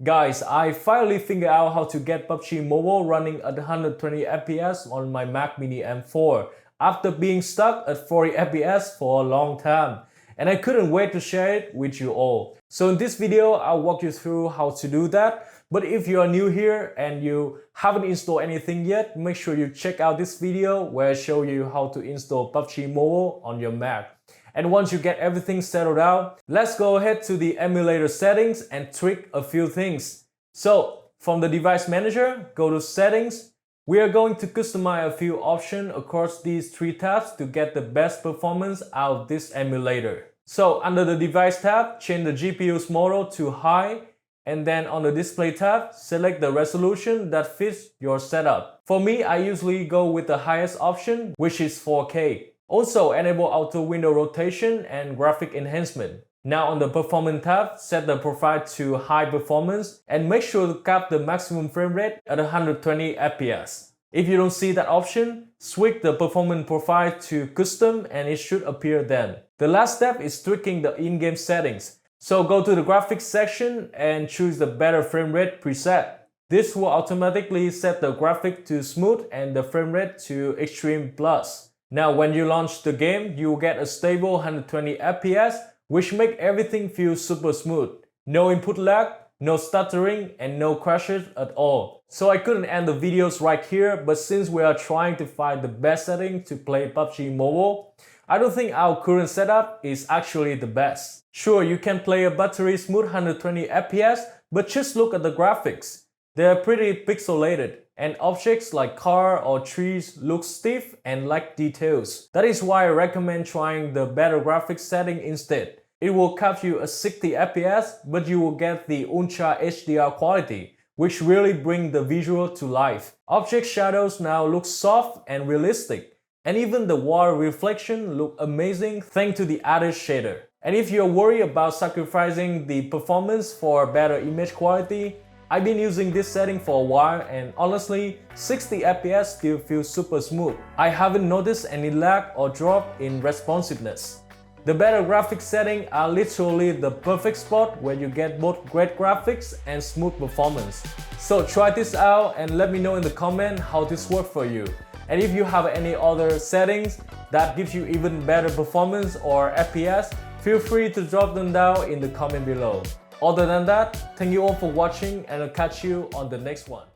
Guys, I finally figured out how to get PUBG Mobile running at 120 FPS on my Mac Mini M4 after being stuck at 40 FPS for a long time, and I couldn't wait to share it with you all. So in this video, I'll walk you through how to do that. But if you are new here and you haven't installed anything yet, make sure you check out this video where I show you how to install PUBG Mobile on your Mac. And once you get everything settled out, let's go ahead to the emulator settings and tweak a few things. So from the device manager, go to settings. We are going to customize a few options across these three tabs to get the best performance out of this emulator. So under the device tab, change the GPU's model to high, and then on the display tab, select the resolution that fits your setup. For me, I usually go with the highest option, which is 4K. Also, enable auto window rotation and graphic enhancement. Now on the performance tab, set the profile to high performance and make sure to cap the maximum frame rate at 120 FPS. If you don't see that option, switch the performance profile to custom and it should appear then. The last step is tweaking the in-game settings. So go to the graphics section and choose the better frame rate preset. This will automatically set the graphic to smooth and the frame rate to extreme plus. Now when you launch the game, you will get a stable 120 FPS, which make everything feel super smooth. No input lag, no stuttering, and no crashes at all. So I couldn't end the videos right here, but since we are trying to find the best setting to play PUBG Mobile, I don't think our current setup is actually the best. Sure, you can play a buttery smooth 120 FPS, but just look at the graphics. They are pretty pixelated, and objects like car or trees look stiff and lack details. That is why I recommend trying the better graphics setting instead. It will cap you at 60 FPS, but you will get the Ultra HDR quality, which really bring the visual to life. Object shadows now look soft and realistic, and even the water reflection look amazing thanks to the added shader. And if you're worried about sacrificing the performance for better image quality, I've been using this setting for a while and honestly, 60 FPS still feels super smooth. I haven't noticed any lag or drop in responsiveness. The better graphics settings are literally the perfect spot where you get both great graphics and smooth performance. So try this out and let me know in the comment how this works for you. And if you have any other settings that gives you even better performance or FPS, feel free to drop them down in the comment below. Other than that, thank you all for watching and I'll catch you on the next one.